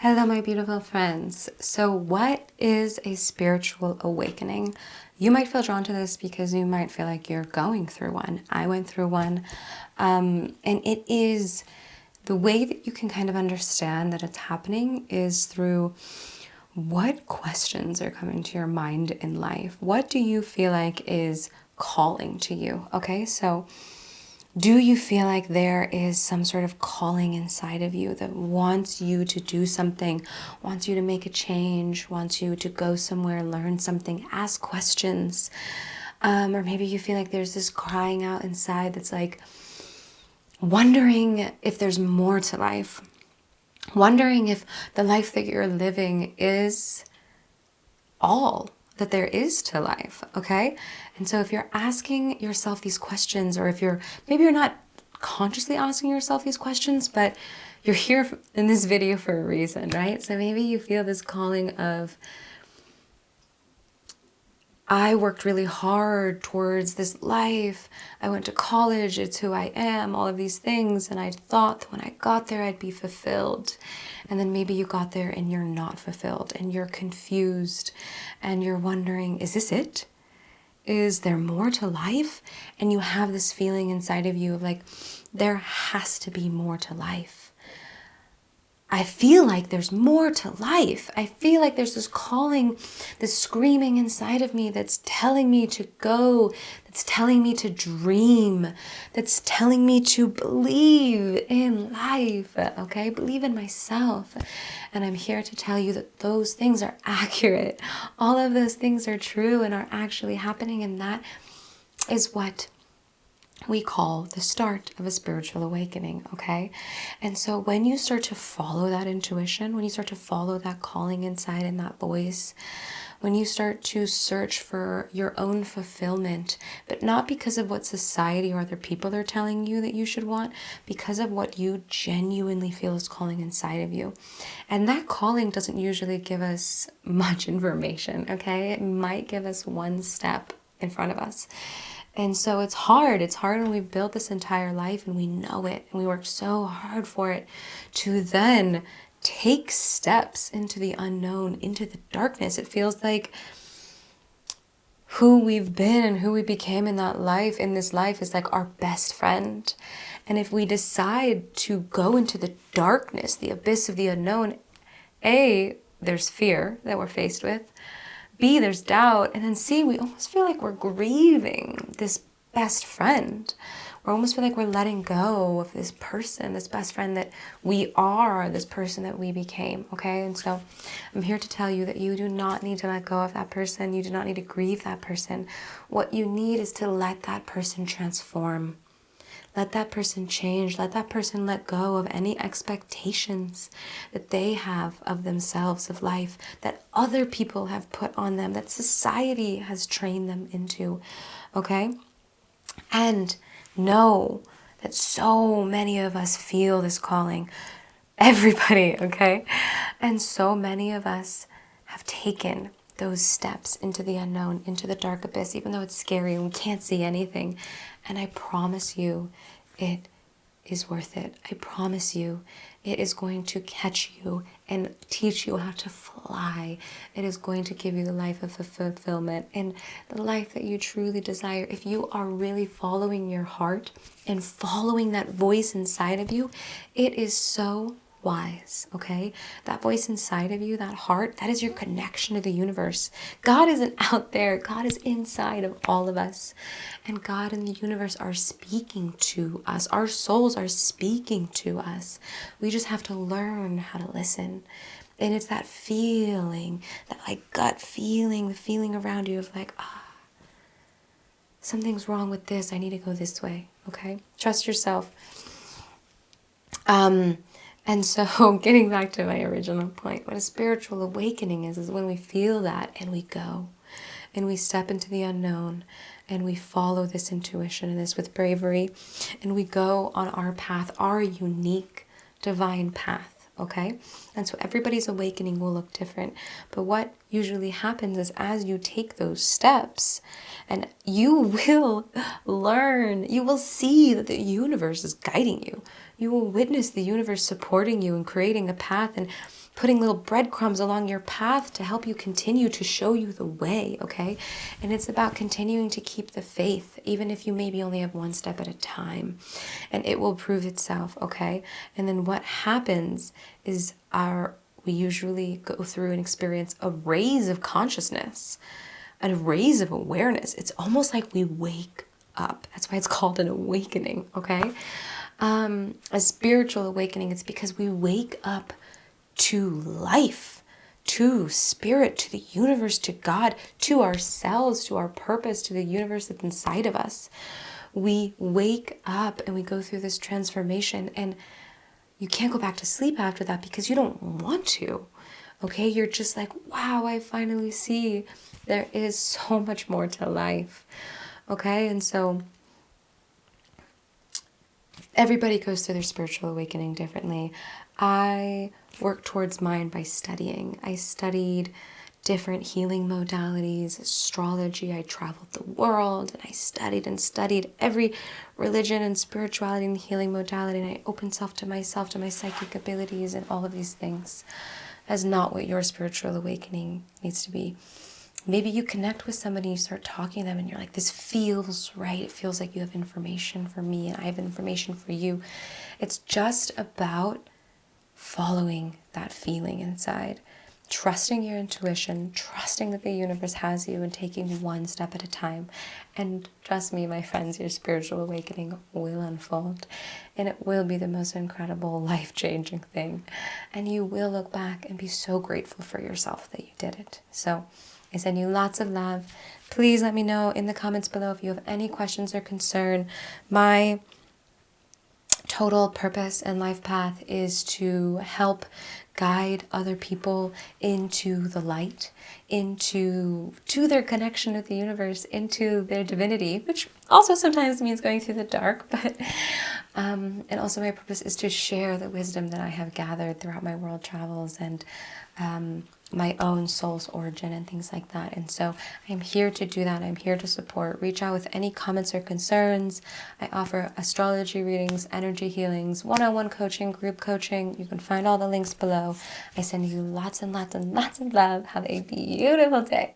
Hello, my beautiful friends. So what is a spiritual awakening? You might feel drawn to this because you might feel like you're going through one. I went through one. And it is the way that you can kind of understand that it's happening is through what questions are coming to your mind in life. What do you feel like is calling to you? Okay, so do you feel like there is some sort of calling inside of you that wants you to do something, wants you to make a change, wants you to go somewhere, learn something, ask questions? Or maybe you feel like there's this crying out inside that's like wondering if there's more to life, wondering if the life that you're living is all that there is to life, okay? And so if you're asking yourself these questions, or if maybe you're not consciously asking yourself these questions, but you're here in this video for a reason, right? So maybe you feel this calling of, I worked really hard towards this life. I went to college. It's who I am, all of these things. And I thought that when I got there, I'd be fulfilled. And then maybe you got there and you're not fulfilled and you're confused and you're wondering, is this it? Is there more to life? And you have this feeling inside of you of like, there has to be more to life. I feel like there's more to life. I feel like there's this calling, this screaming inside of me that's telling me to go, that's telling me to dream, that's telling me to believe in life, okay? Believe in myself. And I'm here to tell you that those things are accurate. All of those things are true and are actually happening, and that is what we call the start of a spiritual awakening, okay? And so when you start to follow that intuition, when you start to follow that calling inside and that voice, when you start to search for your own fulfillment, but not because of what society or other people are telling you that you should want, because of what you genuinely feel is calling inside of you. And that calling doesn't usually give us much information, okay? It might give us one step in front of us. And so it's hard. It's hard when we've built this entire life and we know it and we work so hard for it to then take steps into the unknown, into the darkness. It feels like who we've been and who we became in that life, in this life, is like our best friend. And if we decide to go into the darkness, the abyss of the unknown, A, there's fear that we're faced with. B, there's doubt. And then C, we almost feel like we're grieving this best friend. We almost feel like we're letting go of this person, this best friend that we are, this person that we became, okay? And so I'm here to tell you that you do not need to let go of that person. You do not need to grieve that person. What you need is to let that person transform. Let that person change. Let that person let go of any expectations that they have of themselves, of life, that other people have put on them, that society has trained them into, okay? And know that so many of us feel this calling. Everybody, okay? And so many of us have taken those steps into the unknown, into the dark abyss, even though it's scary and we can't see anything. And I promise you, it is worth it. I promise you, it is going to catch you and teach you how to fly. It is going to give you the life of fulfillment and the life that you truly desire. If you are really following your heart and following that voice inside of you, it is so wise, okay? That voice inside of you, that heart, that is your connection to the universe. God isn't out there. God is inside of all of us. And God and the universe are speaking to us. Our souls are speaking to us. We just have to learn how to listen. And it's that feeling, that like gut feeling, the feeling around you of like, something's wrong with this. I need to go this way, okay? Trust yourself. And so getting back to my original point, what a spiritual awakening is when we feel that and we go and we step into the unknown and we follow this intuition and this with bravery and we go on our path, our unique divine path, okay? And so everybody's awakening will look different. But what usually happens is as you take those steps, and you will learn, you will see that the universe is guiding you. You will witness the universe supporting you and creating a path and putting little breadcrumbs along your path to help you continue to show you the way, okay? And it's about continuing to keep the faith, even if you maybe only have one step at a time, and it will prove itself, okay? And then what happens is we usually go through and experience a raise of consciousness, a raise of awareness. It's almost like we wake up. That's why it's called an awakening, okay? A spiritual awakening. It's because we wake up to life, to spirit, to the universe, to God, to ourselves, to our purpose, to the universe that's inside of us. We wake up and we go through this transformation, and you can't go back to sleep after that because you don't want to. Okay, you're just like, wow, I finally see there is so much more to life. Okay, and so everybody goes through their spiritual awakening differently. I work towards mine by studying. I studied different healing modalities, astrology. I traveled the world and I studied and studied every religion and spirituality and healing modality, and I opened self to my psychic abilities and all of these things. That's not what your spiritual awakening needs to be. Maybe you connect with somebody, you start talking to them, and you're like, this feels right. It feels like you have information for me and I have information for you. It's just about following that feeling inside, trusting your intuition, trusting that the universe has you, and taking one step at a time. And trust me, my friends, your spiritual awakening will unfold, and it will be the most incredible, life-changing thing. And you will look back and be so grateful for yourself that you did it. So I send you lots of love. Please let me know in the comments below if you have any questions or concern. My total purpose and life path is to help guide other people into the light, into their connection with the universe, into their divinity, which also sometimes means going through the dark, but and also my purpose is to share the wisdom that I have gathered throughout my world travels and my own soul's origin and things like that. And so I'm here to do that. I'm here to support. Reach out with any comments or concerns. I offer astrology readings, energy healings, one-on-one coaching, group coaching. You can find all the links below. I send you lots and lots and lots of love. Have a beautiful day.